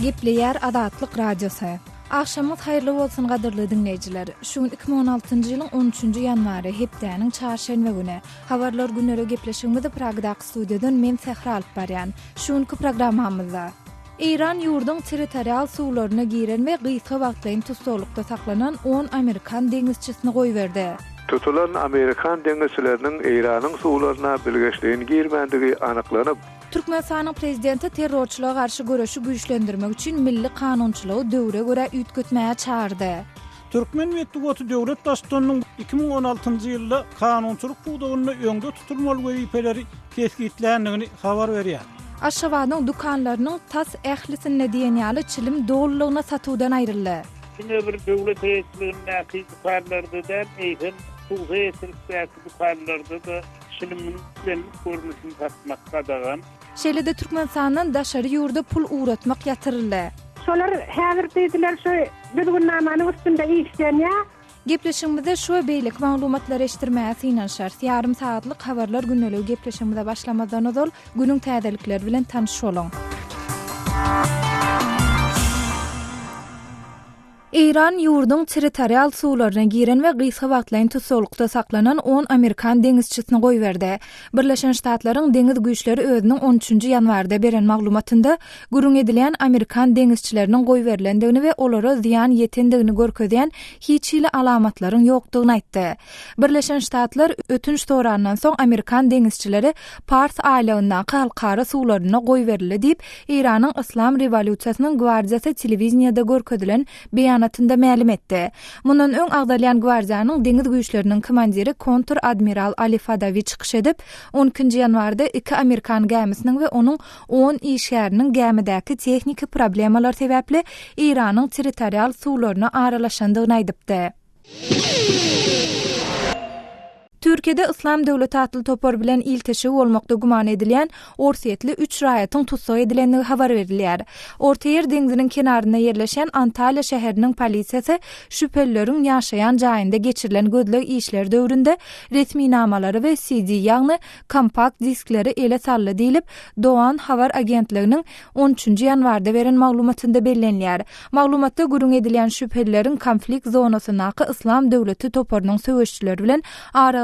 Gepleyer Adatlyk Radiosu. Akşamyz hayrly bolsun gadyrly dinleýijiler. Şu 2016-njy ýylyň 13-nji ýanwary hepdäniň çarşenbe güni. Habarlar günleri gepleşigimizde Pragdaky studiýadan men Sehra alyp barýan. Şuňky programmamyzda İran ýurdun territorial suwlaryna giren we gysga wagtlaryň tutulykda saklanan 10 Amerikan deňizçisini goýberdi. Tutulan Amerikan deňizçileriniň Iranyň suwlaryna bilgeçliğini girmendigi anyklanyp, Türkmenistanyň prezidenti terrorçylyga garşy görüşi güýçlendirmek üçin milli kanunçylygy döwre görä üýtgetmäge çağırdy. Türkmen Medeniýeti Döwlet Dasturynyň 2016-njy ýylda kanunçylyk buğdagyny öňde tutulmaly wezipeleri kesgitlendigini habar berýär. Aşgabatyň dukanlarynyň tas ählisine diýenýäli çilim dolulygyna satywdan aýryldy. Yine bir döwlet reýisligine ýa-da eýdim, bu reýislikde dukanlarda da çilimin görnüşini satmakda dagan. Şeýle-de Türkmenistanyň daşary ýurda pul uğratmak ýatyryldy. Şolar häzir diýdiler şu bilginnamanyň üstünde işlenýär. Gepleşigimizde şu beýlik maglumatlary eşitdirmäge synanşar. Ýarym saatlyk habarlar günnelik gepleşigimize başlamazdan ozal günüň täzelikleri bilen tanışylaň. İran ýurdun territorial suwlaryna giren we gysga wagtlaryň tutulykda saklanan 10 Amerikan deňizçisini goýberdi. Birleşen Ştatlaryň deňiz güýçleri özüniň 13-nji ýanwarda beren maglumatynda gurrun edilen Amerikan deňizçileriniň goýberlendigini we olara ziýan ýetendigini görkezýän hiç hili alamatlaryň ýokdugyny aýtdy. Birleşen Ştatlar ötünç sorandan soň Amerikan deňizçileri Pars aýlagyndan halkara suwlaryna goýberildi diýip Iranyň Islam rewolýusiýasynyň gwardiýasy telewiziýada görkezilen beýanatynda ma'lum etdi. Mundan öň Agdalyan gwardiýanyň deňiz güýçleriniň komandiri kontur-admiral Ali Fadavi çykyş edip 12-nji ýanwarda 2 Amerikan gemisiniň we onuň 10 işgäriniň gemidäki tehnik problemalar sebäpli Iranyň territorial suwlaryna aralaşandygyny aýdypdy. Türkiýede Islam Döwleti atly topar bilen iltişik bolmakda guman edilýän orsiýetli 3 raýatyň tutsak edilendigi habar berilýär. Ortaýer deňziniň kenaryna ýerleşen Antalya şäheriniň polisiýasy şüphelilerin ýaşaýan jaýynda geçirilen gözleg işler döwründe resmi namalary we CD ýagny kompakt diskleri ele sally diýilip Doğan habar agentliginiň 13-nji ýanwarda beren maglumatynda bellenýär. Maglumatda gurrun edilen şüphelilerin konflikt zonasynaky Islam Döwleti toparynyň söwüşçileri bilen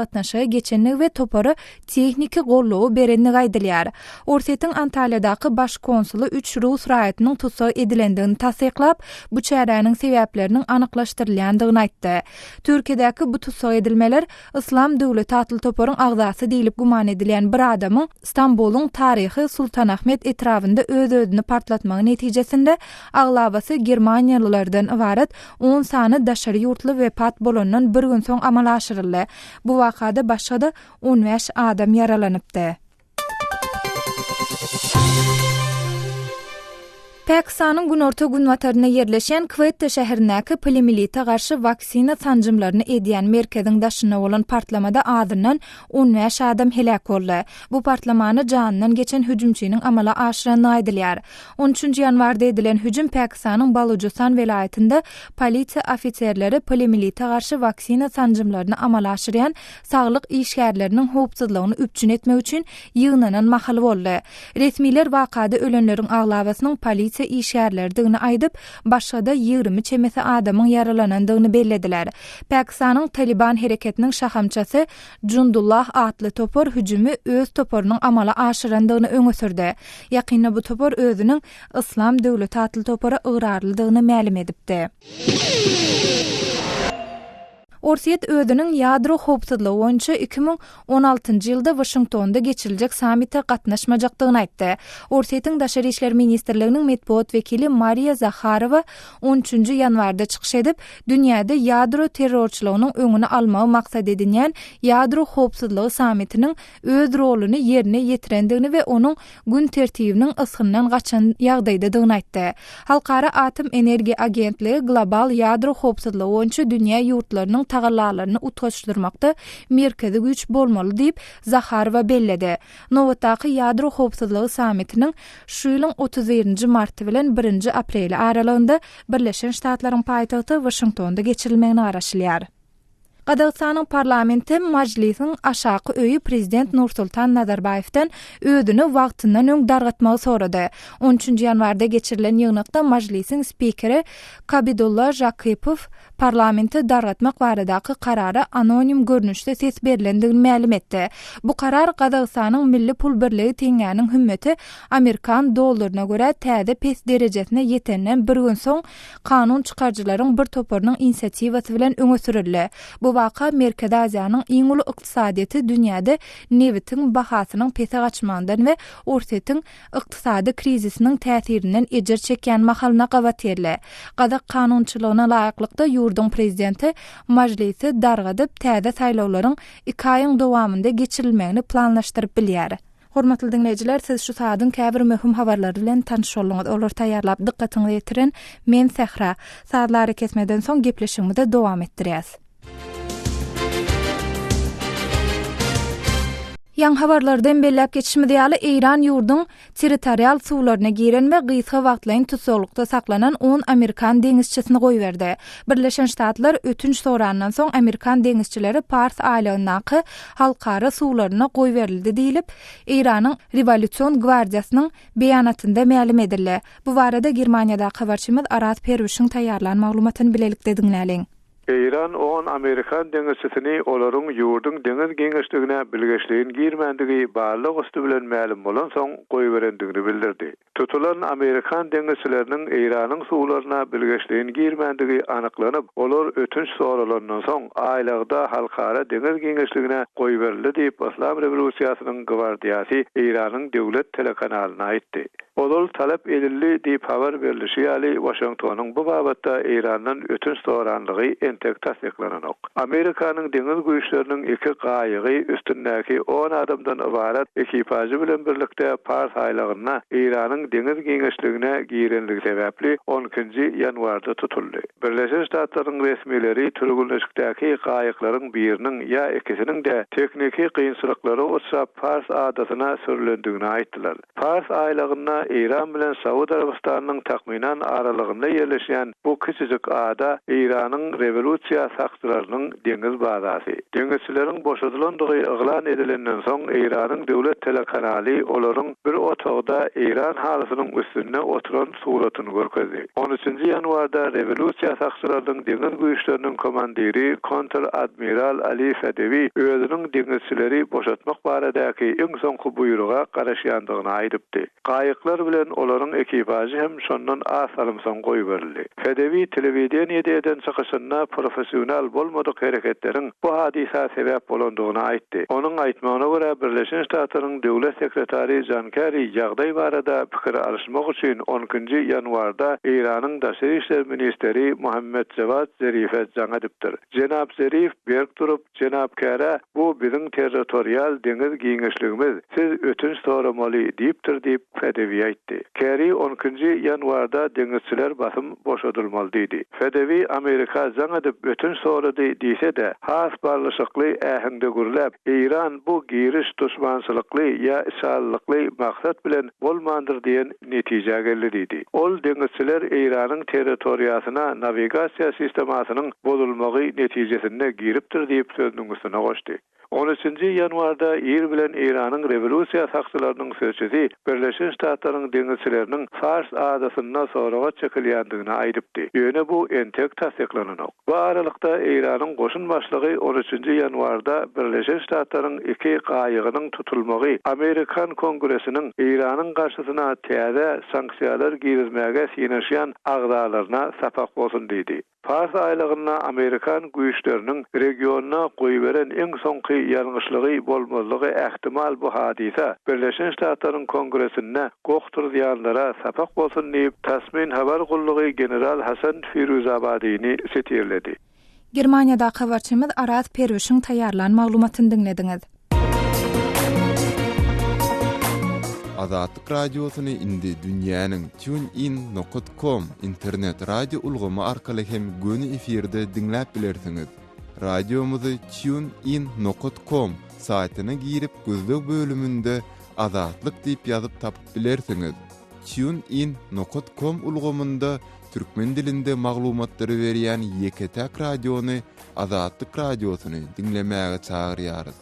atnaşa geçenlik we topary tehniki gollugy berenligi aýdylýar. Orsiýetiň Antalyadaky baş konsulu 3 Rus raýatynyň tutsak edilendigini tasdiklap, bu çäräniň sebäpleriniň anyklaşdyrylýandygyny aýtdy. Türkiýedäki bu tutsak edilmeler Islam Döwleti atly toparyň agzasy diýilip guman edilýän bir adamyň Stambolyň taryhy Sultanahmet etrafynda öz-özüni partlatmagy netijesinde aglabasy Germaniýalılardan ibaret 10 sany daşary ýurtly wepat bolandan bir gün soň amala aşyryldy. Bu wakada başga 15 adam yaralanypdy. Pakistanyň günorta günwataryna ýerleşen Quetta şäherindäki poliomielite garşy waksina sanjymlaryny edýän merkeziň daşyna bolan partlamada azyndan 15 adam helak boldy. Bu partlamany janynyň geçen hüjümçiniň amala aşyryny aýdylýar. 13-nji ýanwarda edilen hüjüm Pakistanyň Balujistan welaýatynda polisiýa ofitserleri poliomielite garşy waksina sanjymlaryny amala aşyrýan saglyk işgärleriniň howpsuzlygyny üpçün etmek üçin ýygnanan mahal boldy. Resmiler wakada ölenleriň aglabasynyň işgärlerdigini aýdyp, başga da 20 çemesi adamyň yaralanandygyny bellediler. Pakistanyň Taliban hereketiniň şahamçasy Jundullah atly topar hüjümi öz toparynyň amala aşyrandygyny öňe sürdi. Ýakynda bu topar özüniň Islam Döwleti atly topara ygradlydygyny ma'lum edipdi. Orsiýet özüniň ýadro howpsuzlygy boýunça 2016-njy ýylda Washingtonda geçiriljek sammitde gatnaşmajakdygyny aýtdy. Orsiýetiň Daşary işler ministrliginiň medpuat wekili Maria Zakharova 13-nji ýanwarda çykyş edip, dünýäde ýadro terrorçylygynyň öňüni almagy maksat edilýän ýadro howpsuzlygy sammitiniň öz roluny ýerine ýetirendigini we onuň gün tertibiniň ysgyndan gaçan ýagdaýdadygyny aýtdy. Halkara Atom Energiýa Agentligi global ýadro howpsuzlygy boýunça dünýä ýurtlarynyň tagallalaryny utgaçdyrmakda merkezi güýç bolmaly diýip Zakharova belledi. Nowatdaky ýadro howpsuzlygy sammitiniň şu ýylyň 31-nji marty bilen 1-nji apreli aralygynda Birleşen Ştatlaryň paýtagty Washingtonda geçirilmegini garaşylýar. Qazaqstanyň parlamenti majlisyň aşağı öýü prezident Nursultan Nazarbaýewden ödüni wagtyndan öň dargatmagy sorady. 13-nji ýanwarda geçirilen ýygnakda majlisyň spikeri Kabidullah Jakipow parlamenti dargatmak baradaky karara anonim görnüşde ses berilendigini ma'lum etdi. Bu karar Qazaqstanyň milli pul birligi teňgäniň hümmeti Amerikan dollaryna görä täze pes derejesine ýetenden bir gün soň kanun çykarjylaryň bir toparynyň inisiatiwasy bilen öňe sürildi. Bu waka Merkezi Aziýanyň iň uly ykdysadyety dünýäde neftiň bahasynyň pese gaçmandan we ortatyň ykdysady krizisiniň täsirinden ejer çekýän mahalyna gawaterli. Qazaq kanunçylygyna laýyklykda ýurdun prezidenti majlisy dargadyp täze saýlawlaryň 2 aýyň dowamında geçirilmegini planlaşdyryp bilýär. Hormatly dinleyijiler, siz şu saatyň käbir möhüm habarlary bilen tanışýarlyňyz. Olar taýýarlap dikkatiňizi ýetiren men Sehra. Saatlary kesmeden soň gepleşigimizi dowam etdirýäs. Ýang habarlardan belläp geçişmi diýali Eýran ýurdun territorial suwlaryna giren we gysga wagtlaryň tutsaglykda saklanan 10 Amerikan deňizçisini goýberdi. Birleşen Ştatlar ötünç sorandan soň Amerikan deňizçileri Pars aýlygyndaky halkara suwlaryna goýberildi diýilip, Eýranyň Revolýusiýon gwardiýasynyň beýanatynda ma'lum edildi. Bu barada Germaniýada habarçymyz Arat Perwişiň taýýarlanan maglumatyny bilelikde dinläliň. Eýran 10 Amerikan deňizçisini olaryň ýurdun deňiz geňişligine bilgeçliğin girmendigi barlyk üstü bilen ma'lum bolan soň goýberendigini bildirdi. Tutulan Amerikan deňizçileriniň Eýranyň suwlaryna bilgeçliğin girmendigi anyklanyp, olar ötünç soralandan soň aýlygda halkara deňiz geňişligine goýberildi diýip Islam Revolýusiýasynyň gwardiýasy Eýranyň döwlet telekanalyna aýtdy. Olar talep edildi diýip habar berilýär ýaly Washingtonyň bu babatda Eýrandan ötünç soranlygy entek tasdiklananok. Amerikanyň deňiz güýçleriniň 2 gaýygy üstündäki 10 adamdan ibaret ekipajy bilen birlikde Pars aýlygyna Eýranyň deňiz geňişligine girenligi sebäpli 12-nji ýanwarda tutuldy. Birleşen Ştatlaryň resmileri türgünleşikdäki gaýyklaryň biriniň ýa ikisiniň de tekniki kynçylyklary uçrap Pars adasyna sürlendigini aýtdylar. Pars aýlygyna Eýran bilen Saud Arabistanyň takminan aralygynda ýerleşýän bu kiçijik ada Eýranyň revolýusiýa sakçylarynyň deňiz bazasy. Deňizçileriň boşadylandygy iglan edilenden soň Eýranyň döwlet telekanaly olaryň bir otagda Eýran halysynyň üstüne oturan suratyny görkezdi. 13-nji ýanwarda revolýusiýa sakçylarynyň deňiz güýçleriniň komandiri Kontr-admiral Ali Fedevi özüniň deňizçileri boşatmak baradaky iň soňky buýruga garaşýandygyny aýdypdy. Gaýyklar bilen olaryň ekipajy hem şondan asalymsoň goýberildi. Fedevi telewiziýadan çykyşyna professional bolmadyk hereketleriň bu hadisa sebäp bolandygyny aýtdy. Onuň aýtmagyna görä Birleşen Ştatlaryň döwlet sekretary John Kerry ýagdaý barada pikir alşmak üçin 12-nji ýanwarda Eýranyň daşary işler ministeri Muhammed Javad Zerife jaň edipdir. Jenap Zerif berk durup Jenap Kerry bu biziň territorial deňiz giňişligimiz, siz ötünç soramaly diýipdir diýip Fedevi aýtdy. Kerry 12-nji ýanwarda deňizçiler basym boşadylmaly diýdi. Fedevi Amerika jaň edip ötünç sorady diýse de has barlyşykly ähinde gürläp Eýran bu giriş düşmançylykly ýa işgallykly maksat bilen bolmandyr diýen netije geldi diýdi. Ol deňizçiler Eýranyň territoriýasyna navigasiýa sistemasynyň bozulmagy netijesinde giripdir diýip sözüniň üstüne goşdy. 13-nji ýanwarda ýer bilen Eýranyň revolýusiýa sakçylarynyň sözçüsi Birleşen Ştatlaryň deňizçileriniň Fars adasyna soraga çekilýändigini aýdypdy. Ýöne bu entek tasdiklananok. Bu aralykda Eýranyň goşun başlygy 13-nji ýanwarda Birleşen Ştatlaryň 2 gaýygynyň tutulmagy Amerikan Kongresiniň Eýranyň garşysyna täze sanksiýalar girizmäge sinişýän agdalaryna sapak bolsun diýdi. Fars aýlygyna Amerikan güýçleriniň regionuna goýberen iň soňky ýalňyşlygy bolmazlygy ähtimal bu hadisa Birleşen Ştatlaryň Kongresine gokturýanlara sapak bolsun diýip tasmin habar gullugy general Hasan Firuzabadyny setirledi. Germaniýada habarçymyz Arat Perwişiň taýýarlanan maglumatyny dinlediňiz. Azatlyk radiosyny indi dünýäniň TuneIn.com internet radio ulgamy arkaly hem göni efirde dinläp bilersiňiz. Radiomuzy TuneIn.com saýtyna girip gözlük bölümünde Azatlyk diýip ýazyp tapyp bilersiňiz. TuneIn.com ulgamynda türkmen dilinde maglumatlary berýän Ýeketäk radiony, Azatlyk radiosyny dinlemäge çagyrýarys.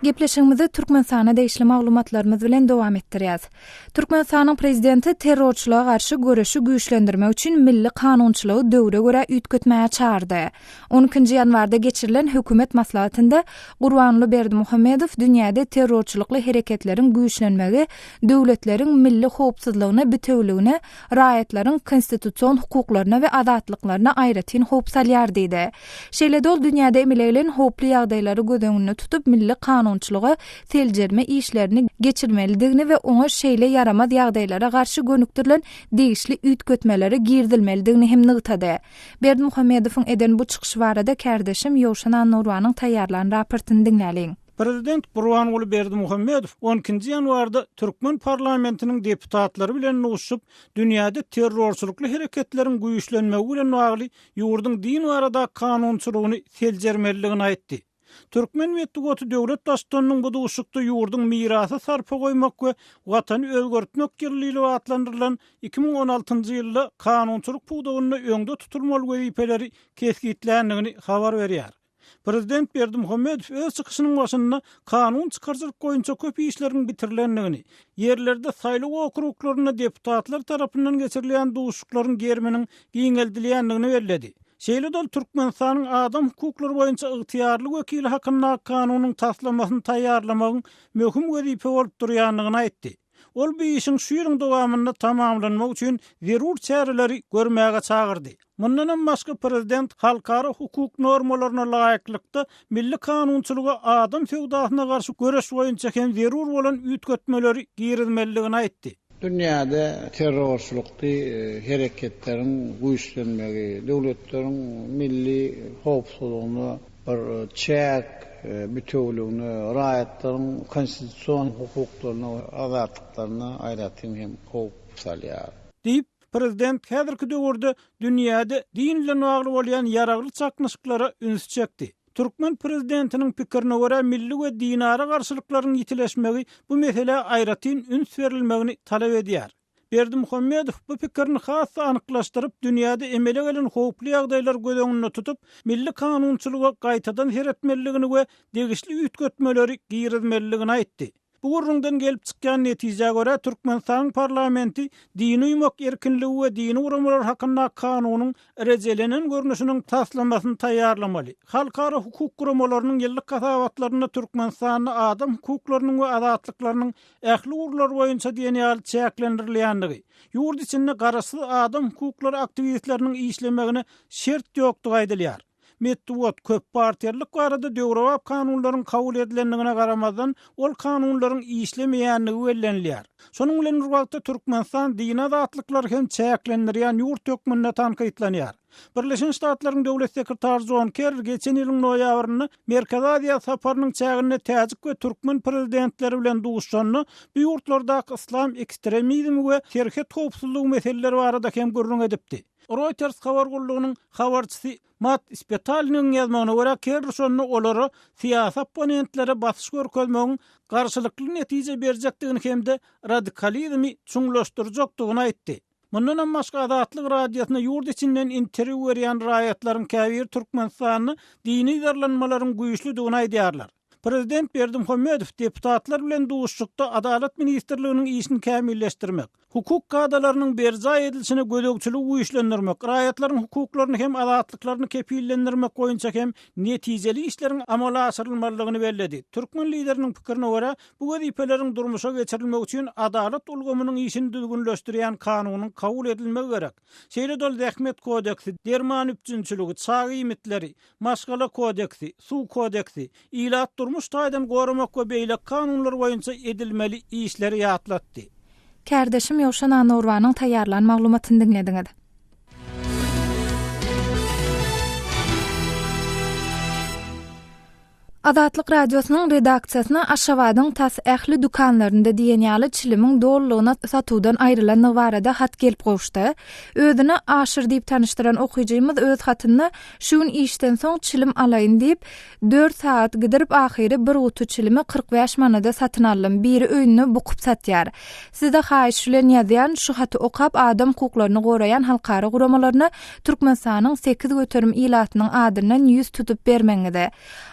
Gepleşigimizi Türkmenistana değişli maglumatlarymyz bilen dowam etdirýäs. Türkmenistanyň prezidenti terrorçylyga garşy görüşi güýçlendirmek üçin milli kanunçylygy döwre görä üýtgetmäge çağırdy. 12-nji ýanwarda geçirilen hökümet maslahatynda Gurbanly Berdimuhammedow dünýäde terrorçylykly hereketleriň güýçlenmegi, döwletleriň milli howpsuzlygyna, bütewligine, raýatlaryň konstitusiýon hukuklaryna we azatlyklaryna aýratyn howp salýar diýdi. Şeýle-de ol dünýäde emeleýlen howply ýagdaýlary göz öňünde tutup milli kanunçylygy seljerme işlerini geçirmelidigini we oňa şeýle yaramaz ýagdaýlara garşy gönüktirilen degişli üýtgetmeleri girdilmelidigini hem nygtady. Berdimuhammedowyň eden bu çykyşy barada kardeşim Ýowşan Nurwanyň taýýarlanan raportyny dinläliň. Prezident Gurbanly Berdimuhammedow 12-nji ýanwarda Türkmen parlamentiniň deputatlary bilen uguşyp dünýäde terrorçylykly hereketleriň güýçlenmegi bilen bagly ýurdun din barada kanunçylygyny seljermelidigini aýtdy. Türkmen Metdugoty döwlet daşdanynyň bu duşukda ýurdun mirasy sarpa goýmak we watany özgörtmek girligi atlandyrylan 2016-njy ýylda kanunçylyk puwdagyny öňde tutulmaly wezipeleri kesgitlendigini habar berýär. Prezident Berdimuhammedow öz çykyşynyň başynda kanun çykarjylyk goýunça köp işleriň bitirilendigini, ýerlerde saýlaw okruklaryna deputatlar tarapyndan geçirilen duşuklaryň germeniň giňeldilýändigini bellädi. Şeýle-de Türkmenistanyň adam hukuklary boýunça ygtyýarly wekili hakyna kanunyň taslamasyny taýýarlamagyň möhüm wezipe bolup durýanlygyny aýtdy. Ol bu işin şu ýylyň dowamynda tamamlanmak üçin zerur çäreleri görmäge çagyrdy. Mundan başga prezident halkara hukuk normalaryna laýyklykda milli kanunçylyga adam fewdasyna garşy göreş boýunça hem zerur bolan üýtgetmeleri girilmelidigini aýtdy. Dünyada terrorçylykly hereketleriň güýçlenmegi, döwletleriň milli howpsuzlygyny bir çäk bütewligini, raýatlaryň konstitusiýon hukuklaryna, azatlyklaryna aýratyn hem howp salýar. Diýip prezident häzirki döwürde dünýäde din bilen bagly bolýan ýaragly çaknyşyklara üns çekdi. Türkmen prezidentiniň pikirine görä milli we dinara garşylyklaryň ýitileşmegi bu mesele aýratyn üns berilmegini talap edýär. Berdimuhammedow bu pikirini has anyklaşdyryp dünýäde emele gelen howply ýagdaýlar göz öňünde tutup milli kanunçylyga gaýtadan heretmeligini we degişli üýtgetmeleri girizmeliligini aýtdy. Bu gurrundan gelip çykýan netije görä Türkmenistan parlamenti dini uýmak erkinligi we dini uramalar hakyna kanunyň erejelenen görnüşiniň taslamasyny taýýarlamaly. Halkara hukuk guramalarynyň ýyllyk kasawatlaryna Türkmenistanyň adam hukuklarynyň we azatlyklarynyň ähli urlar boýunça diýen çäklendirilýändigi, ýurt içinde garasy adam hukuklary aktivistleriniň işlemegine şert ýokdugy aýdylýar. Metdugot köp partiýallyk barada döwrewap kanunlaryň kabul edilendigine garamazdan ol kanunlaryň işlemeýändigi bellenilýär. Şonuň bilen bir wagtda Türkmenistan din azatlyklary hem çäklendirýän ýurt hökmünde tanqytlanýar. Birleşen Ştatlaryň döwlet sekretary John Kerry geçen ýylyň noýabryny Merkez Aziýa saparynyň çägine täzik we türkmen prezidentleri bilen duguşjanyny bu ýurtlardaky islam ekstremizmi we terhet howpsuzlygy meseleleri barada hem gurrun edipdi. Reuters habar gullugynyň habarçysy Matt Spetalyň ýazmagyna görä Kerry şonu olary siýasat oponentlere basyş görkezmegiň garşylykly netije berjekdigini hemde radikalizmi çuňlaşdyrjakdygyny aýtdy. Mundan başga Azatlyk radiosyna ýurt içinden interwiu berýän raýatlaryň käbir Türkmenistanyny dini darlanmalaryň güýçlüdigini aýdýarlar. Prezident Berdimuhammedow deputatlar bilen duşukda Adalet Ministrliginiň işini kämilleşdirmek, hukuk kadalarynyň berja edilişine gödögçilik güýçlendirmek, raýatlaryň hukuklaryny hem azatlyklaryny kepillendirmek boýunça hem netijeli işleriň amala aşyrylmalydygyny belledi. Türkmen lideriniň pikirine görä, bu wezipeleriň durmuşa geçirilmek üçin adalet ulgamynyň işini düzgünleşdirýän kanunyň kabul edilmegi gerek. Şeýle-de Zähmet kodeksi, derman üpçünçiligi, çağı imitleri, maşgala kodeksi, suw kodeksi, ilat durmuş taýdan goramak we beýle kanunlar boýunça edilmeli işleri ýatlatdy. Kardeşim Ýowşan Nurwanyň taýýarlanan maglumatyny dinlediňiz. Azatlyk radiosynyň redaksiýasyna Aşgabatyň tas ähli dukanlarynda diýenýäli çilimiň dollugyna satuwdan aýrylan barada hat gelip goşdy. Özüni aşyr diýip tanışdyran okuyjymyz öz hatyny şuň işden soň çilim alaýyn diýip 4 saat gidirip ahyry bir gutu çilimi 45 manada satyn aldym. Biri öýünü bukup satýar. Sizde haýyş bilen ýazýan şu haty okap adam hukuklaryny goraýan halkara guramalaryny Türkmenistanyň 8 göterim ilatynyň adyndan 100 tutup bermeňide.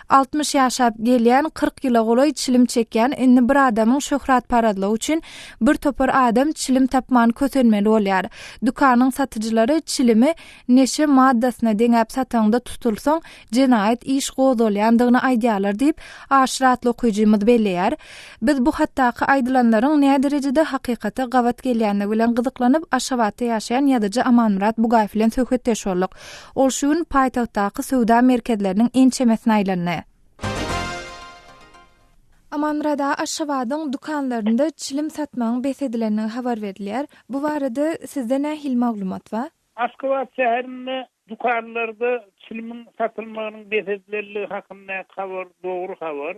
60 ýaşap gelýän 40 ýyla golay çilim çekýän indi bir adamyň şöhrat paradlygy üçin bir topar adam çilim tapman kösenmeli bolýar. Dukanyň satyjylary çilimi neşe maddasyna deňäp satanda tutulsaň jenaýat iş gozulýandygyny aýdýarlar diýip aşyratly okuyjymyz belleýär. Biz bu hatdaky aýdylanlaryň näme derejede hakykata gawat gelýändigi bilen gyzyklanyp Aşgabatda ýaşaýan ýazyjy Amanmurat Bugaýew bilen söhbetdeş boldyk. Ol şuň paýtagtdaky sowda merkezleriniň ençemesine aýlandy. Amanrada Aşgabatyň dukanlarynda çilim satmagyň besedilenini habar berilýär. Bu barada sizde nähil maglumat bar? Aşgabat şäherinde dukanlarda çilimin satylmagynyň besedilenligi hakynda habar dogry habar.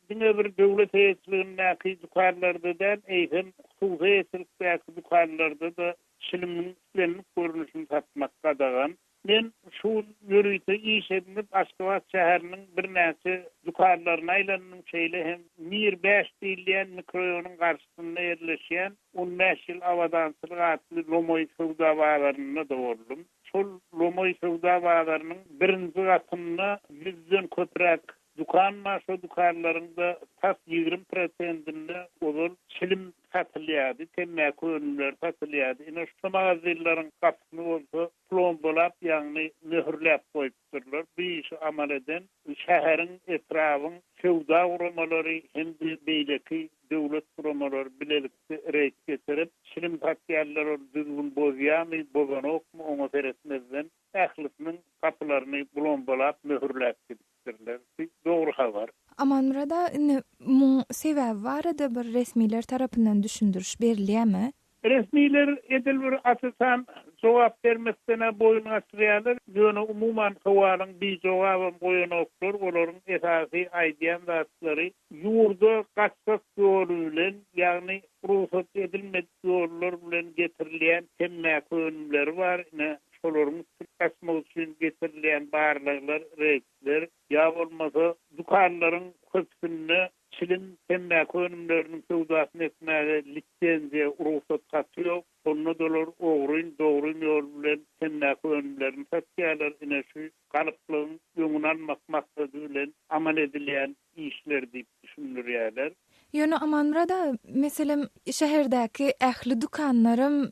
Diňe bir döwlet heýetliginde dukanlarda da eýsem hukuky heýetlikdäki dukanlarda da çilimin görnüşini satmak gadagan. Men şu ýörüýte iş edinip Aşgabat şäheriniň bir näçe dukanlaryna aýlanyň şeýle hem Mir 5 diýilýän mikroýonyň garşysynda ýerleşýän 15 ýyl awadançylyk atly Lomoy sowda baglaryna dowrulum. Şol Lomoy sowda baglarynyň birinji gatyna 100den köpräk dukan maşo dukanlarynda tas 20%'inde olur çilim satylýardy, temmäki önümler satylýardy. Ine şu magazinlaryň kapysyny bolsa plombolap, ýagny möhürläp goýupdyrlar. Bu işi amal eden şäheriň etrawyň sowda guramalary hem de beýleki döwlet guramalary bilelikde reýt getirip çilim satýarlar düzgün bozýarmy, boganokmy oňa beretmezden ählisiniň kapylaryny plombolap, möhürläp getirdiler. Dogry habar. Amanrada mu sebäbi barada bir resmiler tarapyndan düşündürüş berilýärmi? Resmiler edilýär asasan jogap bermekden boyun açýarlar. Ýöne umuman hawaryň bir jogaby goýanoklar, olaryň esasy aýdýan zatlary ýurda gaçsak ýoly bilen, ýagny ruhsat edilmedi ýollar bilen getirilýän temmäki önümler bar. Şolaryň asmagy üçin getirilýän barlyklar, reýsler, ýa bolmasa dukanlaryň köpsünde çilim temmäki önümleriniň sowdasyny etmäge lisensiýa ruhsat satýar. Onu dolar oğrun doğrun yol bilen temmäki önümlerini satýarlar. Ine şu galyplygyň öňüne almak maksady bilen amal edilýän işler diýip düşünýärler. Ýöne Amanrada meselem şäherdäki ähli dukanlarym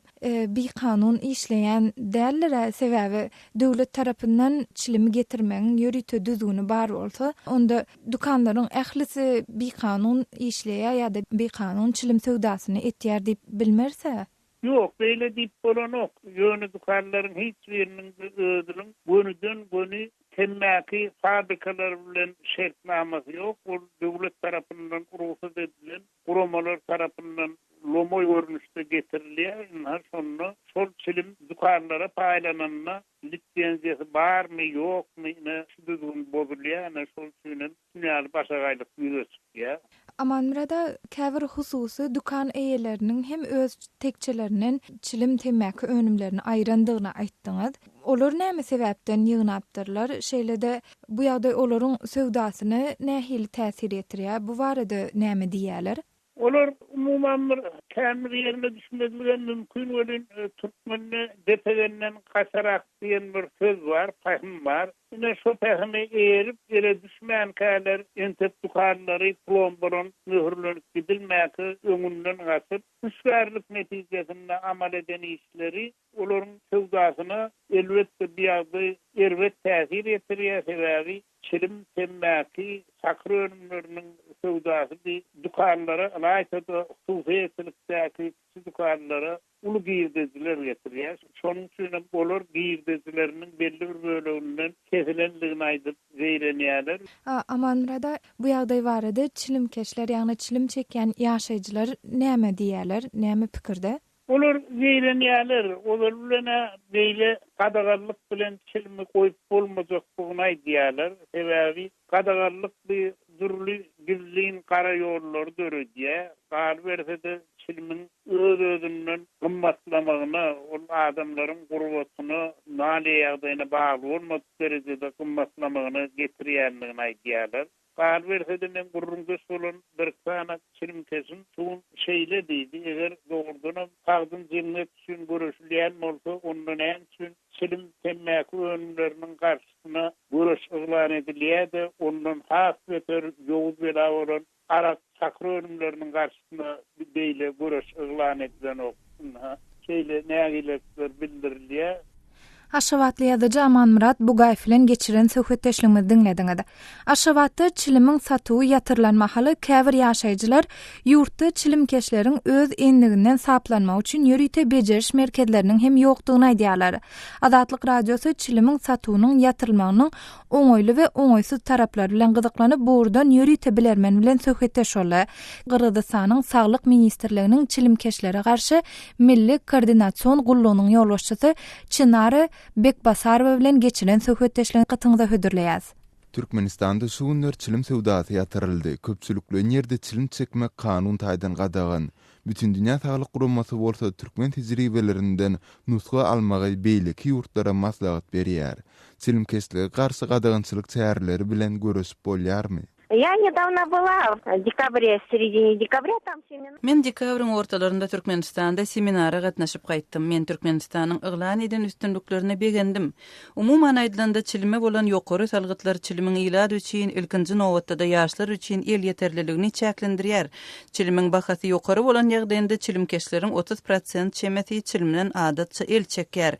bir kanun işleýän dälleri sebäbi döwlet tarapyndan çilimi getirmeň ýörüýte düzgüni bar bolsa, onda dukanlaryň ählisi bir kanun işleýär ýa-da bir kanun çilim sowdasyny etýär diýip bilmerse? Yok, beýle diýip bolanok. Ýöne dukanlaryň hiç biriniň ödülüň gönüden temmäki fabrikalar bilen şertnamasy ýok. Bu döwlet tarapyndan ruhsat edilen guramalar tarapyndan Lomoy görnüşde getirilýär. Şonu şol çilim dukanlara paýlananyna lisensiýasy barmy ýokmy şu düzgün bozulýar. Şol üçin ýaly başga gaýlyk ýürüýär. Amanrada käbir hususy dukan eýeleriniň hem öz tekçeleriniň çilim temmäki önümlerini aýrandygyny aýtdyňyz. Olar näme sebäpden ýygnapdyrlar? Şeýlede bu ýagdaý olaryň sowdasyny nähili täsir etdirýär? Bu barada näme diýerler? Olar umuman bir kämir ýerine düşünmedilen mümkin bolan Türkmenni depegenden gaçarak diýen bir söz bar, paýhym bar. Ine şu paýhymy erip gele düşmän käler entep dukanlary plomboron möhürlenip gidilmäki öňünden gaçyp düşärlik netijesinde amal eden işleri olaryň sowdasyna elbetde bir ýagdaý erwet täsir etdirýär sebäbi çilim temmäki sakır önümlerinin sowdasy dukanlara alayda hukuky heýetlikdäki dukanlara ulu giýirdejiler getirýär. Şonuň üçin bolar giýirdejileriniň belli bir bölüginden kesilenligini aýdyp zeýlenýärler. Amanrada bu ýagdaý barada çilimkeşler, ýagny çilim çekýän ýaşaýjylar näme diýerler, näme pikirde? Olar zeýlenýärler, olar bilen beýle gadagarlyk bilen çilimi goýup bolmajak bugyny aýdýarlar. Sebäbi gadagarlyk özürlü gizliğin kara yolları dörediye gal verse de çilimin öz-özünden kımmatlamağına, o adamların gurbetini nale ýagdaýyna bagly bolmak derecede kımmatlamağına getiriýändigini aýdýarlar. Gal verse de men gurrunga solan bir sana çilim kesin şuň şeýle diýdi. Eger dogrudan tagdyn jemgyýet üçin görüşilýän bolsa, ondan üçin çilim temmäki önlerinin garşysyna görüş yglan edilýär, ondan has beter ýoğuz bela bolan Arap çakır önümlerinin karşısına beyle görüş yglan edilen oksun. Şeýle nägilepler bildirilýär. Aşgabatly ýazyjy Aman Murat Bugaýew bilen geçiren söhbetdeşligimizi dinlediňiz. Aşgabatda çilimin satygy ýatyrlanmahaly käbir ýaşaýjylar ýurtda çilimkeşleriň öz enliginden saplanmak üçin ýörüýte bejeriş merkezleriniň hem ýokdugyny aýdýarlar. Azatlyk radiosu çilimin satygynyň ýatyrylmagynyň oňoýly we oňoýsuz taraplary bilen gyzyklanyp burdan ýörüýte bilermen bilen söhbetdeşýärler. Gyrgyzstanyň Saglyk ministrliginiň çilimkeşlere garşy milli koordinasiýon gullugynyň ýolbaşçysy Çynara Bekbasarova bilen geçiren söhbetdeşligiň gytyňyza hödürleýäs. Türkmenistanda şu günler çilim sewdasy ýatyryldy. Köpçülikli ýerde çilim çekmek kanun taýdan gadagan. Bütün dünýä saglyk gurulmasy bolsa türkmen tejribelerinden nusga almagy beýleki ýurtlara maslahat berýär. Çilim keslige garşy gadagançylyk çäreleri bilen görüşip bolýarmy? Я недавно была в декабре, в середине декабря там семинар. Men dekabrın ortalarında Türkmenistanda seminara gatnaşyp gaýtdym. Men Türkmenistanyň yglan eden üstünlüklerine begendim. Umuman aýdylanda çilime bolan ýokary salgytlar çilimiň ilad üçin ilkinji nowatda ýaşlar üçin el ýeterliligini çäklendirýär. Çilimiň bahasy ýokary bolan ýagdaýynda çilimkeşleriň 30% çemeti çilimden adatça el çekýär.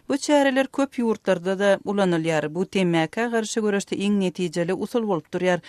Bu çäreler köp ýurtlarda da ulanylýar. Bu temmäke garşy görüşde iň netijeli usul bolup durýar.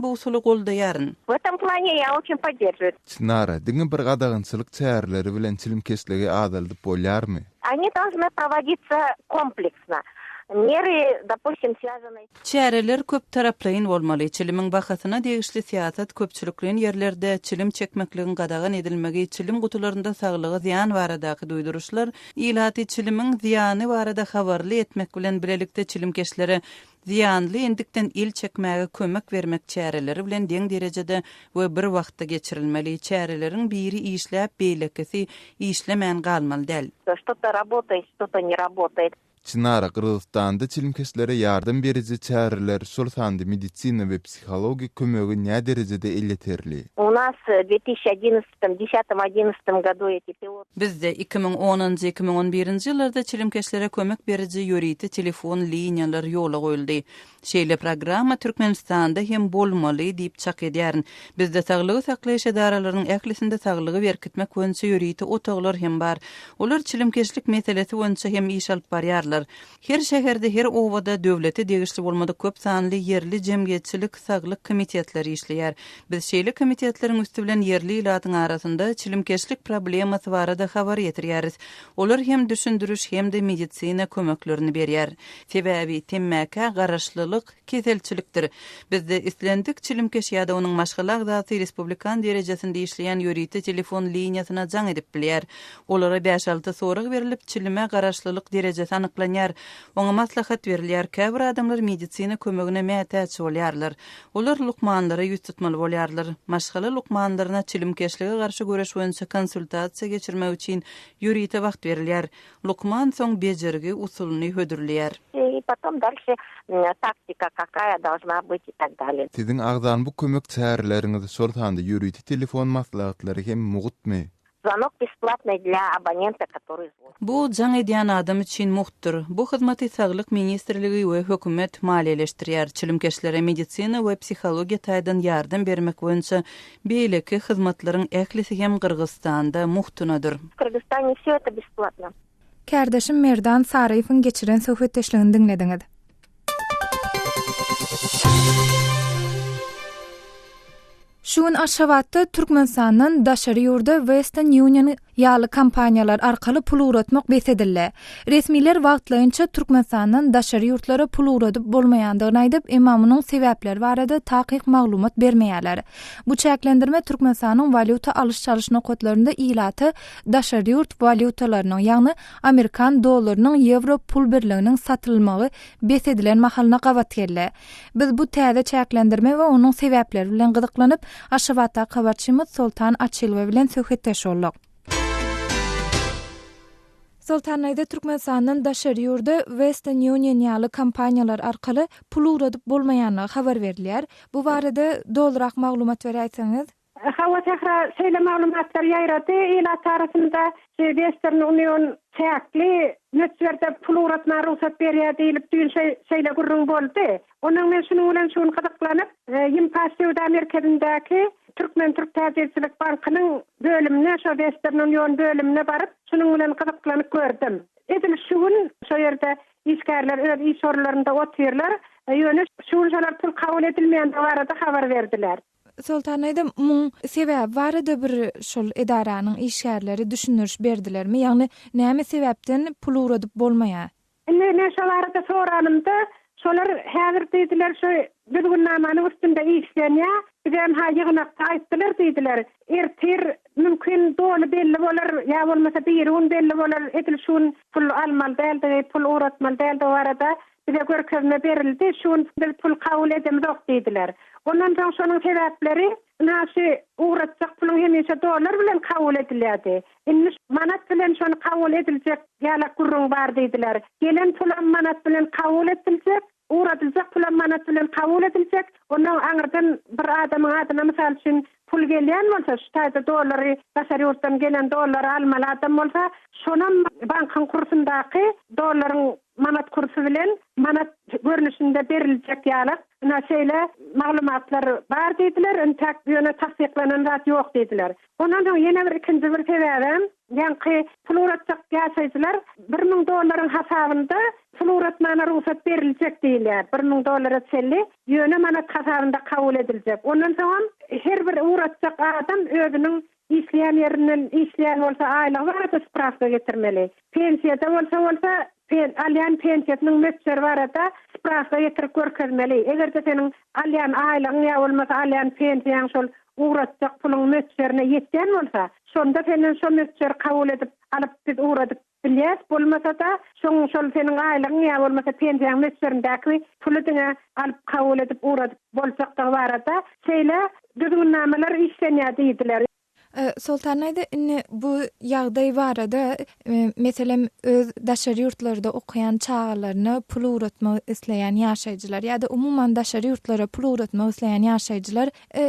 Bu usuly goldaýaryn. В этом плане я очень поддерживаю. Çynara, diňe bir gadagançylyk çäreleri bilen çilim kesligi adalyp bolýarmy? Они должны проводиться комплексно. Меры, допустим, связаны. Çäreler köp taraplaýyn bolmaly. Çilimiň bahasyna degişli siýasat köpçülikliň ýerlerde çilim çekmekligiň gadagan edilmegi, çilim gutularynda saglygy ziýan baradaky duýduruşlar, ilaty çilimiň ziýany barada habarly etmek bilen bilelikde çilimkeşlere ziýanly endikden il çekmäge kömek bermek çäreleri bilen deň derejede we bir wagtda geçirilmeli. Çäreleriň biri işläp beýlekisi işlemän galmaly däl. Что-то работает, что-то не работает. Çynara, Kırgızstanda çilimkeşlere yardım berici çäreler şol sandy medisina we psihologiýa kömegi näme derejede elleterli? У нас в 2010-11 году эти пилоты. Bizde 2010-2011 ýyllarda çilimkeşlere kömek berici ýörüýte telefon liniýalary ýola goýuldy. Şeýle programma Türkmenistanda hem bolmaly diýip çak edýärin. Bizde saglygy saklaýyş edaralarynyň ählisinde saglygy berkitmek boýunça ýörüýte otaglar hem bar. Olar çilimkeşlik meselesi boýunça hem iş alyp barýarlar. Her şäherde, her owada döwleti degişli bolmady köp sanly yerli jemgyýetçilik saglyk komitetleri işleýär. Biz şeýle komitetleriň üstü bilen yerli ilatyň arasynda çilimkeşlik problemasy barada habar ýetirýäris. Olar hem düşündürüş hem de medisina kömeklerini berýär. Sebäbi temmäke garaşlylyk keselçilikdir. Bizde islendik çilimkeş ýa-da onuň maşgala zaty respublikan derejesinde işleýän ýörüýte telefon liniýasyna jaň edip bilýär. Olara 5-6 soragy berilip çilime garaşlylyk derejesi anyklanýar. Oňa maslahat berilýär. Käbir adamlar medisina kömegine mätäç bolýarlar. Olar lukmanlara ýüz tutmaly bolýarlar. Maşgala lukmanlaryna çilimkeşlige garşy göreş boýunça konsultasiýa geçirmek üçin ýörüýte wagt berilýär. Lukman soň bejergi usulyny hödürleýär. И потом дальше тактика какая должна быть и так далее. Siziň agdan bu kömek çäreleriňiz şol sandy ýörüýte telefon maslahatlary hem mugutmy? Звонок бесплатный для абонента, который звонит. Bu jaň edýän adam üçin muhtur. Bu hyzmaty Saglyk ministrligi we hökümet maliýeleşdirýär. Çilimkeşlere medisina we psihologiýa taýdan ýardam bermek boýunça beýleki hyzmatlaryň ählisi hem Kırgızstanda muhtunadyr. В Кыргызстане всё это бесплатно. Kärdeşim Merdan Saraýewiň geçiren söhbetdeşligini dinlediňiz. Şuň Aşgabatda Türkmenistanyň daşary ýurdu Western Union ýaly kampaniýalar arkaly pul uratmak besedildi. Resmiler wagtlaýynça Türkmenistanyň daşary ýurtlary pul uradyp bolmaýandygyny aýdyp, emma munyň sebäpleri barada takyk maglumat bermeýärler. Bu çäklendirme Türkmenistanyň valyuta alyş-çalyş nokatlarynda ilaty daşary ýurt valyutalarynyň, ýagny Amerikan dollarynyň euro pul birliginiň satylmagy besedilen mahalyna gabat geldi. Biz bu täze çäklendirme we onuň sebäpleri bilen gyzyklanyp, Aşgabatda habarçymyz Sultan Açylova bilen söhbetdeş boldyk. Sultan aýda Türkmenistanyň daşary ýurdy Western Union ýaly kampaniýalar arkaly pul uradyp bolmaýanyny habar berdiler. Bu barada dolrak maglumat berýärsiňiz. Hawa tehra şeýle maglumatlar ýaýrady. Ila tarapynda Western Union çäkli nötswerde pul uratma ruhsat berýär diýilip düýün şeýle gurrun boldy. Onuň men şunuň bilen şunu gyzyklanyp, Ýym-Paşewda merkezindäki Türk Täzeçilik Bankynyň bölümine, şo Western Union bölümine baryp, şunuň bilen gyzyklanyp gördüm. Edil şuun, şo ýerde işgärler öz iş orlarynda oturýarlar, ýöne şuunçalar pul kabul edilmeýän barada habar berdiler. Sultan aýda muň sebäp barada bir şol edaranyň işgärleri düşünürüş berdilermi? Ýagny näme sebäpden pul uradyp bolmaýar? Ne şol arada soranymda, şolar häzir diýdiler şo bilginnamanyň üstünde işlenýär. Bizem ha ýygnakda aýtdylar diýdiler. Ertir mümkin dolu belli bolar, ýa bolmasa bir belli bolar, edil şuun pul almaly däldi, pul uratmaly däldi barada. Bize görkezme berildi, şuun pul kabul edemizok diýdiler. Ondan soň şonuň sebäpleri näşe uratjak puluň hemeşe dollar bilen kabul edilýärdi. Indi manat bilen şonu kabul ediljek ýala gurrun bar diýdiler. Gelen pul manat bilen kabul ediljek, uratjak pul manat bilen kabul ediljek. Ondan aňyrdan bir adamyň adyna mysal üçin pul gelýän bolsa, şu taýda dollary, daşary ýurtdan gelen dollary almaly adam bolsa, şonun bankyň kursundaky dollaryň manat kursu bilen manat görnüşinde beriljek ýaly näşeýle maglumatlar bar diýdiler, entek ýöne tasdiklanan zat ýok diýdiler. Ondan soň ýene bir ikinji bir sebäbem, ýa-ni pul uratjak ýaşaýjylar $1000 hasabynda pul uratmana ruhsat beriljek diýilýär. $1000 çelli ýöne manat hasabynda kabul ediljek. Ondan soň her bir uratjak adam özüniň işleýän ýerinden işleýän bolsa aýlygy barada spravka getirmeli. Pensiýada bolsa alyan pensiýasynyň möçleri barada spravka getirip görkezmeli. Egerde seniň alyan aýlygyň ýa bolmasa alyan pensiýaň şol uratjak puluň möçlerine ýetgen bolsa, şonda seniň şo möçleri kabul edip alyp biz uradyp bilýäs, bolmasa da şol seniň aýlygyň ýa bolmasa pensiýaň möçlerindäki puly diňe alyp kabul edip uradyp bolsak da barada şeýle düzgünnameler işlenýär diýdiler. Sultan aýda bu ýagdaý barada meselem öz daşary ýurtlarda okuyan çağalaryny pul uratmak isleýän ýaşaýjylar ýa-da umumyň daşary ýurtlara pul uratmak isleýän ýaşaýjylar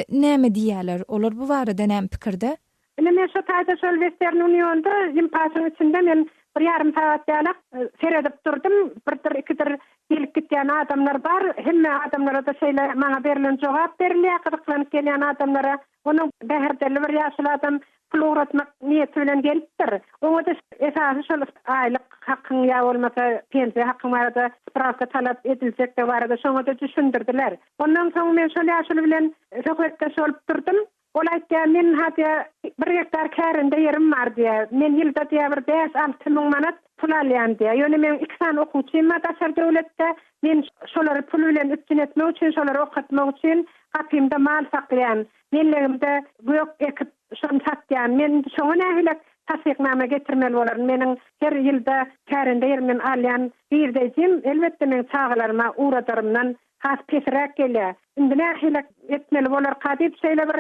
näme diýýärler? Olar bu barada näme pikirde? Men şu taýda şol Western Union'da Ýym-Paşaň içinde men bir ýarym saat ýalak seredip durdum. Bir ikidir gelip gitýän adamlar bar. Hemme adamlara da şeýle maňa berilen jogap berilýär, gyzyklanyp gelýän adamlara. Onu bäherdeli bir ýaşly adam pul uratmak niýeti bilen gelipdir. Oňa da esasy şol aýlyk hakyň ýa bolmasa pensiýa hakyň barada spravka talap ediljek de barada şoňa da düşündirdiler. Ondan soň men şol ýaşly bilen söhbetde şolup durdum. Olayda men haýa 1 hektar kärinde ýerim bar diýär. Men ýylda diýär bir 5-6 000 manat pul alýan diýär. Ýöne men 2 sany okuwçym daşary döwletde. Men şolary pul bilen üstün etmek üçin, şolary okutmak üçin gapymda mal saklaýan. Menlerimde gök ekip şonu satýan. Men şoňa nähilek tasdiqname getirmeli bolar. Meniň her ýylda kärinde ýerimden alýan birdejim elbetde men çağalaryma uradarymdan has pesirek gelýär. Indi nähilek etmeli bolar gadyp şeýle bir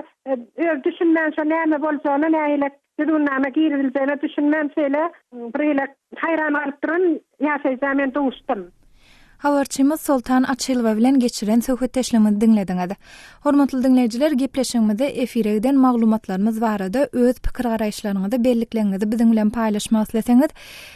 öz düşünmän şo näme bolsaňa nähilek düzgünnamme girildiğini düşünmän şeýle bir ýylak haýran alyp duran ýaşaýjam men duşdum. Habarçymyz Sultan Açylova bilen geçiren söhbetdeşligimizi dinlediňiz. Hormatly dinleyijiler, gepleşigimizde efirden maglumatlarymyz barada öz pikir garaýşlaryňyzy bellikleňizi biziň bilen paýlaşmak isleseňiz,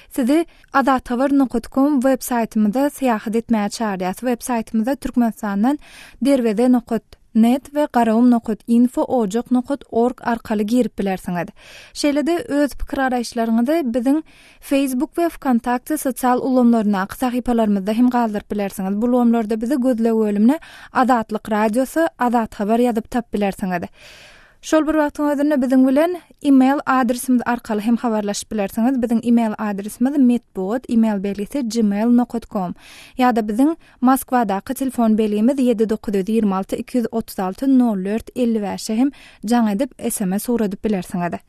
sizi adathabar.com web saýtymyzda seýahat etmäge çağırýas. Web saýtymyzda Türkmenistandan derwede.net we garawum.info.org arkaly girip bilersiňiz. Şeýle-de öz pikir garaýşlaryňyzy biziň Facebook we Wkontakte sosial ulamlaryna, sahypalarymyzda hem galdyryp bilersiňiz. Bu ulamlarda bizi gözlegi bölümine Adatlyk radiosu, Adat habar ýazyp tap bilersiňiz. Şol bir wagtyňyzda biziň bilen e-mail adresimiz arkaly hem habarlaşyp bilersiňiz. Biziň e-mail adresimiz metbot email belgisi gmail.com ýa-da biziň Moskwadaky telefon belgimiz 7926 236 04 55 hem jaň edip SMS uradyp bilersiňiz.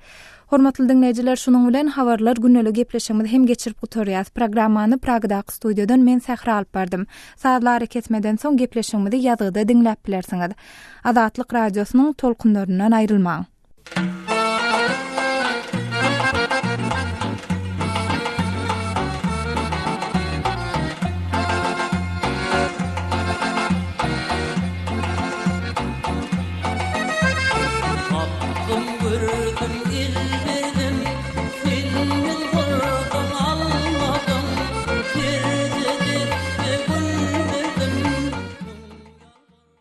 Hormatly dinleyijiler, şunuň bilen habarlar günnelik gepleşigimiz hem geçirip gutarýas. Programmany Pragdaky studiodan men Sähra alyp berdym. Saatlar ketmeden soň gepleşigimizi ýazgyda dinläp bilersiňiz. Azatlyk radiosynyň tolkunlaryndan aýrylmaň.